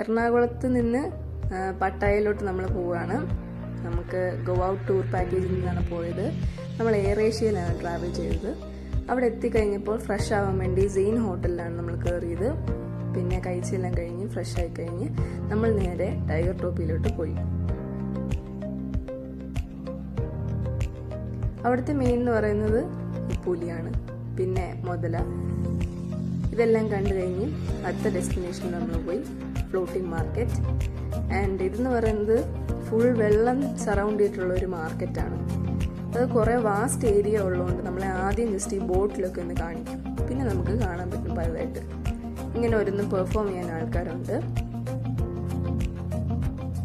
എറണാകുളത്ത് നിന്ന് പട്ടായയിലോട്ട് നമ്മൾ പോവുകയാണ്. നമുക്ക് ഗോ ഔട്ട് ടൂർ പാക്കേജിൽ നിന്നാണ് പോയത്. നമ്മൾ എയർ ഏഷ്യയിലാണ് ട്രാവൽ ചെയ്തത്. അവിടെ എത്തിക്കഴിഞ്ഞപ്പോൾ ഫ്രഷ് ആവാൻ വേണ്ടി സെയിൻ ഹോട്ടലിലാണ് നമ്മൾ കയറിയത്. പിന്നെ കഴിച്ചെല്ലാം കഴിഞ്ഞ് ഫ്രഷ് ആയി കഴിഞ്ഞ് നമ്മൾ നേരെ ടൈഗർ ടോപ്പിയിലോട്ട് പോയി. അവിടുത്തെ മെയിൻ എന്ന് പറയുന്നത് പുലിയാണ്, പിന്നെ മുതല. ഇതെല്ലാം കണ്ടു കഴിഞ്ഞ് അടുത്ത ഡെസ്റ്റിനേഷനിൽ നമ്മൾ പോയി, ഫ്ലോട്ടിംഗ് മാർക്കറ്റ്. ആൻഡ് ഇതെന്ന് പറയുന്നത് ഫുൾ വെള്ളം സറൗണ്ട് ചെയ്തിട്ടുള്ള ഒരു മാർക്കറ്റാണ്. അത് കുറേ വാസ്റ്റ് ഏരിയ ഉള്ളതുകൊണ്ട് നമ്മളെ ആദ്യം ജസ്റ്റ് ഈ ബോട്ടിലൊക്കെ ഒന്ന് കാണിക്കും. പിന്നെ നമുക്ക് കാണാൻ പറ്റും പലതായിട്ട്. ഇങ്ങനെ ഓരോന്നും പെർഫോം ചെയ്യാൻ ആൾക്കാരുണ്ട്.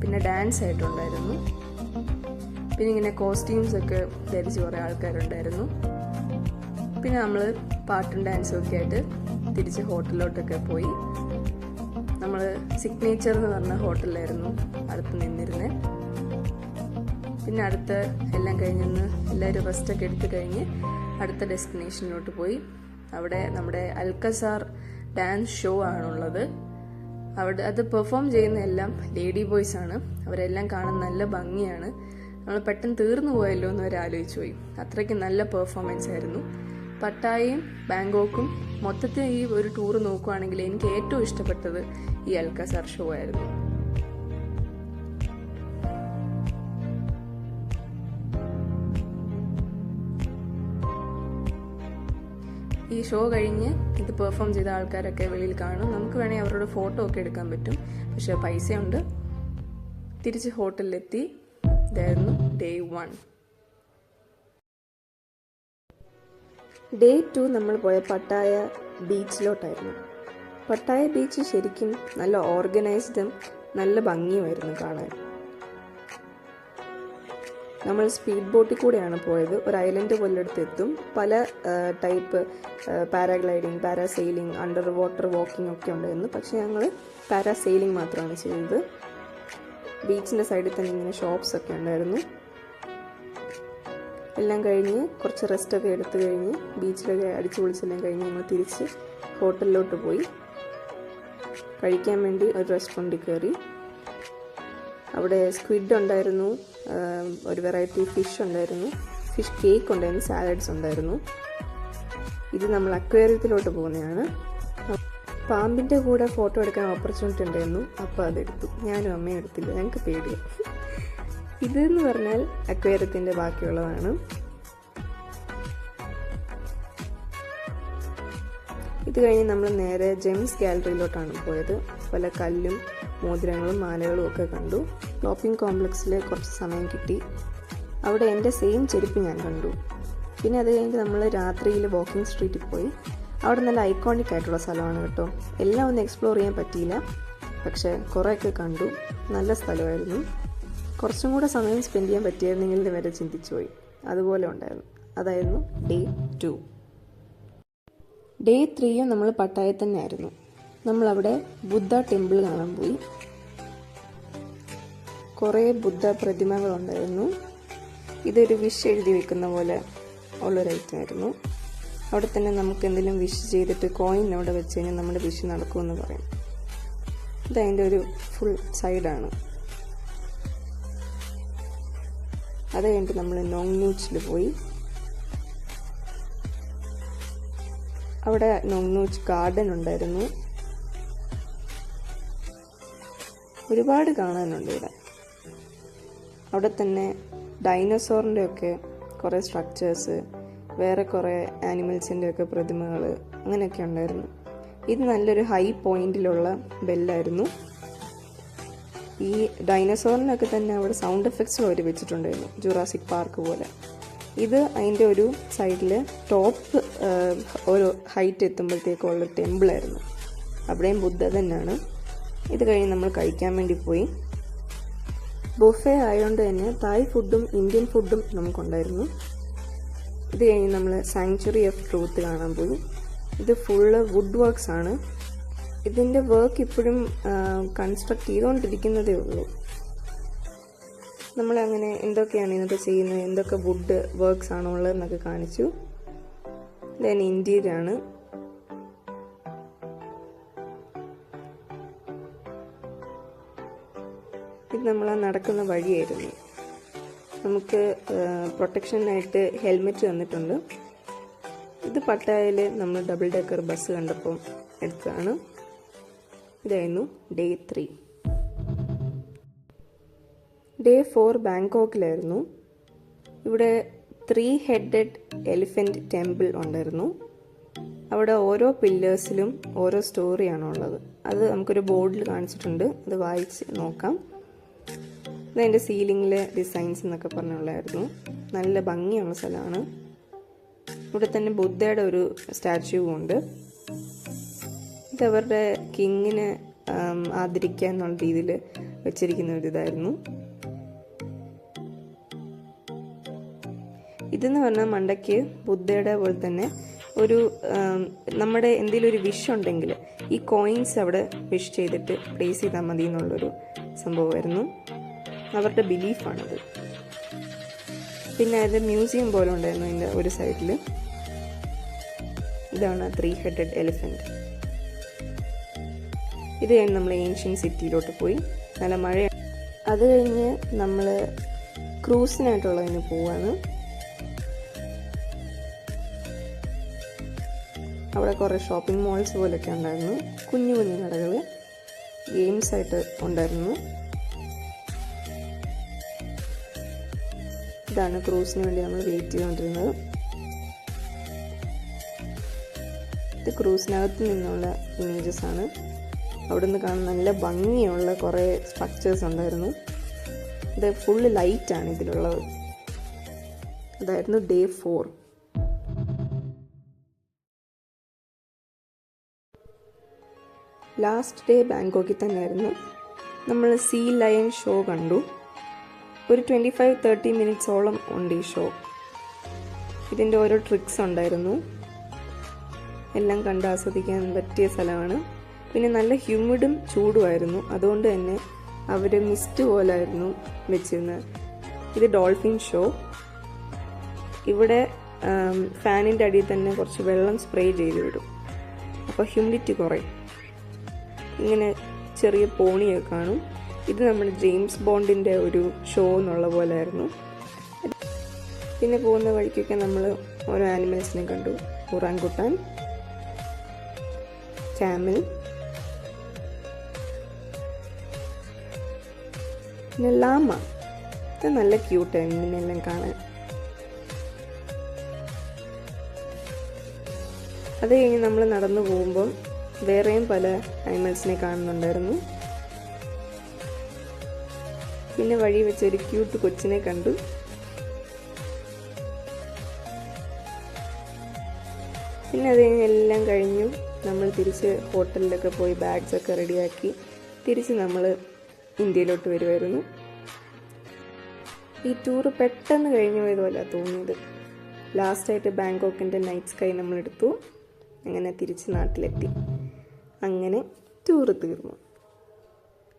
പിന്നെ ഡാൻസ് ആയിട്ടുണ്ടായിരുന്നു. പിന്നെ ഇങ്ങനെ കോസ്റ്റ്യൂംസ് ഒക്കെ ധരിച്ച് കുറേ ആൾക്കാരുണ്ടായിരുന്നു. പിന്നെ നമ്മൾ പാട്ടും ഡാൻസും ഒക്കെ ആയിട്ട് തിരിച്ച് ഹോട്ടലിലോട്ടൊക്കെ പോയി. നമ്മൾ സിഗ്നേച്ചർ എന്ന് പറഞ്ഞ ഹോട്ടലിലായിരുന്നു അടുത്ത് നിന്നിരുന്നത്. പിന്നെ അടുത്ത എല്ലാം കഴിഞ്ഞൊന്ന് എല്ലാവരും റെസ്റ്റൊക്കെ എടുത്ത് കഴിഞ്ഞ് അടുത്ത ഡെസ്റ്റിനേഷനിലോട്ട് പോയി. അവിടെ നമ്മുടെ അൽക്കസാർ ഡാൻസ് ഷോ ആണുള്ളത്. അവിടെ അത് പെർഫോം ചെയ്യുന്ന എല്ലാം ലേഡി ബോയ്സ് ആണ്. അവരെല്ലാം കാണാൻ നല്ല ഭംഗിയാണ്. നമ്മൾ പെട്ടെന്ന് തീർന്നു പോയല്ലോ എന്ന് വരെ ആലോചിച്ചു പോയി. അത്രയ്ക്ക് നല്ല പെർഫോമൻസ് ആയിരുന്നു. പട്ടായയും ബാങ്കോക്കും മൊത്തത്തിൽ ഈ ഒരു ടൂർ നോക്കുവാണെങ്കിൽ എനിക്ക് ഏറ്റവും ഇഷ്ടപ്പെട്ടത് ഈ അൽക്കസാർ ഷോ ആയിരുന്നു. ഈ ഷോ കഴിഞ്ഞ് ഇത് പെർഫോം ചെയ്ത ആൾക്കാരൊക്കെ വെളിയിൽ കാണും. നമുക്ക് വേണമെങ്കിൽ അവരുടെ ഫോട്ടോ ഒക്കെ എടുക്കാൻ പറ്റും. പക്ഷെ പൈസയുണ്ട്. തിരിച്ച് ഹോട്ടലിലെത്തി. ഇതായിരുന്നു ഡേ 1. ഡേ 2 നമ്മൾ പോയ പട്ടായ ബീച്ചിലോട്ടായിരുന്നു. പട്ടായ ബീച്ച് ശരിക്കും നല്ല ഓർഗനൈസ്ഡും നല്ല ഭംഗിയുമായിരുന്നു കാണാൻ. നമ്മൾ സ്പീഡ് ബോട്ടിൽ കൂടെയാണ് പോയത്. ഒരു ഐലൻഡ് പോലെടുത്ത് എത്തും. പല type paragliding, parasailing, under water walking ഒക്കെ ഉണ്ടായിരുന്നു. പക്ഷേ ഞങ്ങൾ പാരാസെയിലിംഗ് മാത്രമാണ് ചെയ്തത്. ബീച്ചിൻ്റെ സൈഡിൽ തന്നെ ഇങ്ങനെ ഷോപ്സ് ഒക്കെ ഉണ്ടായിരുന്നു. എല്ലാം കഴിഞ്ഞ് കുറച്ച് റെസ്റ്റൊക്കെ എടുത്തു കഴിഞ്ഞ് ബീച്ചിലൊക്കെ അടിച്ചു പൊളിച്ചെല്ലാം കഴിഞ്ഞ് ഞങ്ങൾ തിരിച്ച് ഹോട്ടലിലോട്ട് പോയി. കഴിക്കാൻ വേണ്ടി ഒരു റെസ്റ്റോറൻറ്റിൽ കയറി. അവിടെ സ്ക്വിഡ് ഉണ്ടായിരുന്നു, ഒരു വെറൈറ്റി ഫിഷ് ഉണ്ടായിരുന്നു, ഫിഷ് കേക്ക് ഉണ്ടായിരുന്നു, സാലഡ്സ് ഉണ്ടായിരുന്നു. ഇത് നമ്മൾ അക്വേറിയത്തിലോട്ട് പോകുന്നതാണ്. പാമ്പിൻ്റെ കൂടെ ഫോട്ടോ എടുക്കാൻ ഓപ്പർച്യൂണിറ്റി ഉണ്ടായിരുന്നു. അപ്പോൾ അതെടുത്തു. ഞാനും അമ്മയും എടുത്തില്ല, ഞങ്ങൾക്ക് പേടിയാണ്. ഇതെന്ന് പറഞ്ഞാൽ അക്വേറിയത്തിൻ്റെ ബാക്കിയുള്ളതാണ്. ഇത് കഴിഞ്ഞ് നമ്മൾ നേരെ ജെംസ് ഗാലറിയിലോട്ടാണ് പോയത്. പല കല്ലും മോതിരങ്ങളും മാലകളും ഒക്കെ കണ്ടു. ഷോപ്പിംഗ് കോംപ്ലക്സിൽ കുറച്ച് സമയം കിട്ടി. അവിടെ എൻ്റെ സെയിം ചെരുപ്പ് ഞാൻ കണ്ടു. പിന്നെ അത് കഴിഞ്ഞിട്ട് നമ്മൾ രാത്രിയിൽ വാക്കിംഗ് സ്ട്രീറ്റിൽ പോയി. അവിടെ നല്ല ഐക്കോണിക് ആയിട്ടുള്ള സ്ഥലമാണ് കേട്ടോ. എല്ലാം ഒന്നും എക്സ്പ്ലോർ ചെയ്യാൻ പറ്റിയില്ല, പക്ഷേ കുറേയൊക്കെ കണ്ടു. നല്ല സ്ഥലമായിരുന്നു. കുറച്ചും കൂടെ സമയം സ്പെൻഡ് ചെയ്യാൻ പറ്റിയിരുന്നെങ്കിൽ വരെ ചിന്തിച്ചു പോയി. അതുപോലെ ഉണ്ടായിരുന്നു. അതായിരുന്നു ഡേ 2. ഡേ 3 നമ്മൾ പട്ടായയിൽ തന്നെ ആയിരുന്നു. നമ്മളവിടെ ബുദ്ധ ടെമ്പിൾ കാണാൻ പോയി. കുറേ ബുദ്ധ പ്രതിമകളുണ്ടായിരുന്നു. ഇതൊരു വിഷ് എഴുതി വെക്കുന്ന പോലെ ഉള്ളൊരു ഐറ്റം ആയിരുന്നു. അവിടെ തന്നെ നമുക്ക് എന്തെങ്കിലും വിഷ് ചെയ്തിട്ട് കോയിൻ അവിടെ വെച്ച് കഴിഞ്ഞാൽ നമ്മുടെ വിഷ് നടക്കുമെന്ന് പറയും. ഇതതിൻ്റെ ഒരു ഫുൾ സൈഡാണ്. അത് കഴിഞ്ഞിട്ട് നമ്മൾ നോങ്നൂച്ചിൽ പോയി. അവിടെ നോങ്നൂച്ച് ഗാർഡൻ ഉണ്ടായിരുന്നു. ഒരുപാട് കാണാനുണ്ട് ഇവിടെ. അവിടെ തന്നെ ഡൈനോസോറിൻ്റെ ഒക്കെ കുറേ സ്ട്രക്ചേഴ്സ്, വേറെ കുറേ ആനിമൽസിൻ്റെ ഒക്കെ പ്രതിമകൾ അങ്ങനെയൊക്കെ ഉണ്ടായിരുന്നു. ഇത് നല്ലൊരു ഹൈ പോയിന്റിലുള്ള ബെല്ലായിരുന്നു. ഈ ഡൈനോസോറിനൊക്കെ തന്നെ അവിടെ സൗണ്ട് എഫക്ട്സും അവർ വെച്ചിട്ടുണ്ടായിരുന്നു, ജുറാസിക് പാർക്ക് പോലെ. ഇത് അതിൻ്റെ ഒരു സൈഡിൽ ടോപ്പ് ഒരു ഹൈറ്റ് എത്തുമ്പോഴത്തേക്കുള്ള ടെമ്പിളായിരുന്നു. അവിടെയും ബുദ്ധ തന്നെയാണ്. ഇത് കഴിഞ്ഞ് നമ്മൾ കഴിക്കാൻ വേണ്ടി പോയി. ബുഫേ ആയതുകൊണ്ട് തന്നെ തായ് ഫുഡും ഇന്ത്യൻ ഫുഡും നമുക്കുണ്ടായിരുന്നു. ഇത് കഴിഞ്ഞ് നമ്മൾ സാങ്ച്വറി ഓഫ് ട്രൂത്ത് കാണാൻ പോയി. ഇത് ഫുള്ള് വുഡ് വർക്ക്സ് ആണ്. ഇതിൻ്റെ വർക്ക് ഇപ്പോഴും കൺസ്ട്രക്ട് ചെയ്തുകൊണ്ടിരിക്കുന്നതേ ഉള്ളൂ. നമ്മളങ്ങനെ എന്തൊക്കെയാണ് ഇന്നത്തെ ചെയ്യുന്നത്, എന്തൊക്കെ വുഡ് വർക്ക്സ് ആണോ ഉള്ളതെന്നൊക്കെ കാണിച്ചു. ദെൻ ഇന്ത്യയിലാണ്. ഇത് നമ്മൾ ആ നടക്കുന്ന വഴിയായിരുന്നു. നമുക്ക് പ്രൊട്ടക്ഷനായിട്ട് ഹെൽമെറ്റ് തന്നിട്ടുണ്ട്. ഇത് പട്ടായയിൽ നമ്മൾ ഡബിൾ ഡെക്കർ ബസ് കണ്ടപ്പോൾ എടുത്തതാണ്. ഇതായിരുന്നു ഡേ 3. ഡേ 4 ബാങ്കോക്കിലായിരുന്നു. ഇവിടെ 3 ഹെഡഡ് എലിഫൻറ്റ് ടെമ്പിൾ ഉണ്ടായിരുന്നു. അവിടെ ഓരോ പില്ലേഴ്സിലും ഓരോ സ്റ്റോറിയാണുള്ളത്. അത് നമുക്കൊരു ബോർഡിൽ കാണിച്ചിട്ടുണ്ട്. അത് വായിച്ച് നോക്കാം. ഇതതിൻ്റെ സീലിങ്ങിലെ ഡിസൈൻസ് എന്നൊക്കെ പറഞ്ഞുള്ളായിരുന്നു. നല്ല ഭംഗിയുള്ള സ്ഥലമാണ്. ഇവിടെ തന്നെ ബുദ്ധയുടെ ഒരു സ്റ്റാച്യുവും ഉണ്ട്. ഇതവരുടെ കിങ്ങിനെ ആദരിക്കുക എന്നുള്ള രീതിയിൽ വെച്ചിരിക്കുന്ന ഒരു ഇതായിരുന്നു. ഇതെന്ന് പറഞ്ഞാൽ മണ്ടയ്ക്ക് ബുദ്ധയുടെ പോലെ തന്നെ ഒരു നമ്മുടെ എന്തെങ്കിലും ഒരു വിഷ് ഉണ്ടെങ്കിൽ ഈ കോയിൻസ് അവിടെ വിഷ് ചെയ്തിട്ട് പ്ലേസ് ചെയ്താൽ മതി എന്നുള്ളൊരു സംഭവമായിരുന്നു. അവരുടെ ബിലീഫാണത്. പിന്നെ അത് മ്യൂസിയം പോലെ ഉണ്ടായിരുന്നു അതിൻ്റെ ഒരു സൈഡിൽ. ഇതാണ് 3 ഹെഡഡ് എലിഫൻറ്റ്. ഇത് കഴിഞ്ഞ് നമ്മൾ ഏൻഷ്യൻ സിറ്റിയിലോട്ട് പോയി. നല്ല മഴ. അത് കഴിഞ്ഞ് നമ്മൾ ക്രൂസിനായിട്ടുള്ളതിന് പോവാണ്. അവിടെ കുറേ ഷോപ്പിംഗ് മോൾസ് പോലൊക്കെ ഉണ്ടായിരുന്നു. കുഞ്ഞു കുഞ്ഞു കടകൾ ഗെയിംസ് ആയിട്ട് ഉണ്ടായിരുന്നു. ഇതാണ് ക്രൂസിന് വേണ്ടി നമ്മൾ വെയിറ്റ് ചെയ്തുകൊണ്ടിരുന്നത്. ഇത് ക്രൂസിനകത്ത് നിന്നുള്ള ഇമേജസ് ആണ്. അവിടെ നിന്ന് കാണാൻ നല്ല ഭംഗിയുള്ള കുറേ സ്ട്രക്ചേഴ്സ് ഉണ്ടായിരുന്നു. ഇത് ഫുള്ള് ലൈറ്റാണ് ഇതിലുള്ളത്. അതായിരുന്നു ഡേ 4. ലാസ്റ്റ് ഡേ ബാങ്കോക്കിൽ തന്നെയായിരുന്നു. നമ്മൾ സീ ലയൺ ഷോ കണ്ടു. ഒരു 25-30 മിനിറ്റ്സോളം ഉണ്ട് ഈ ഷോ. ഇതിൻ്റെ ഓരോ ട്രിക്സ് ഉണ്ടായിരുന്നു. എല്ലാം കണ്ട് ആസ്വദിക്കാൻ പറ്റിയ സ്ഥലമാണ്. പിന്നെ നല്ല ഹ്യൂമിഡും ചൂടുമായിരുന്നു. അതുകൊണ്ട് തന്നെ അവർ മിസ്റ്റ് പോലായിരുന്നു വെച്ചിരുന്നത്. ഇത് ഡോൾഫിൻ ഷോ. ഇവിടെ ഫാനിൻ്റെ അടിയിൽ തന്നെ കുറച്ച് വെള്ളം സ്പ്രേ ചെയ്ത് വിടും. അപ്പോൾ ഹ്യൂമിഡിറ്റി കുറയും. ഇങ്ങനെ ചെറിയ പോണിയൊക്കെ കാണും. ഇത് നമ്മുടെ ജെയിംസ് ബോണ്ടിൻ്റെ ഒരു ഷോ എന്നുള്ള പോലെ ആയിരുന്നു. പിന്നെ പോകുന്ന വഴിക്കൊക്കെ നമ്മൾ ഓരോ ആനിമൽസിനെ കണ്ടു. ഒറാങ്കുട്ടാൻ, ക്യാമൽ, പിന്നെ ലാമ. ഇത് നല്ല ക്യൂട്ടായിരുന്നു ഇതിനെല്ലാം കാണാൻ. അത് കഴിഞ്ഞ് നമ്മൾ നടന്നു പോകുമ്പം വേറെയും പല ആനിമൽസിനെ കാണുന്നുണ്ടായിരുന്നു. പിന്നെ വഴി വെച്ച് ഒരു ക്യൂട്ട് കൊച്ചിനെ കണ്ടു. പിന്നെ അത് കഴിഞ്ഞ് എല്ലാം കഴിഞ്ഞു നമ്മൾ തിരിച്ച് ഹോട്ടലിലൊക്കെ പോയി ബാഗ്സൊക്കെ റെഡിയാക്കി തിരിച്ച് നമ്മൾ ഇന്ത്യയിലോട്ട് വരുമായിരുന്നു. ഈ ടൂറ് പെട്ടെന്ന് കഴിഞ്ഞു പോയതുപോലെ തോന്നിയത്. ലാസ്റ്റായിട്ട് ബാങ്കോക്കിൻ്റെ നൈറ്റ് സ്കൈ നമ്മളെടുത്തു. അങ്ങനെ തിരിച്ച് നാട്ടിലെത്തി. അങ്ങനെ ടൂറ് തീർന്നു.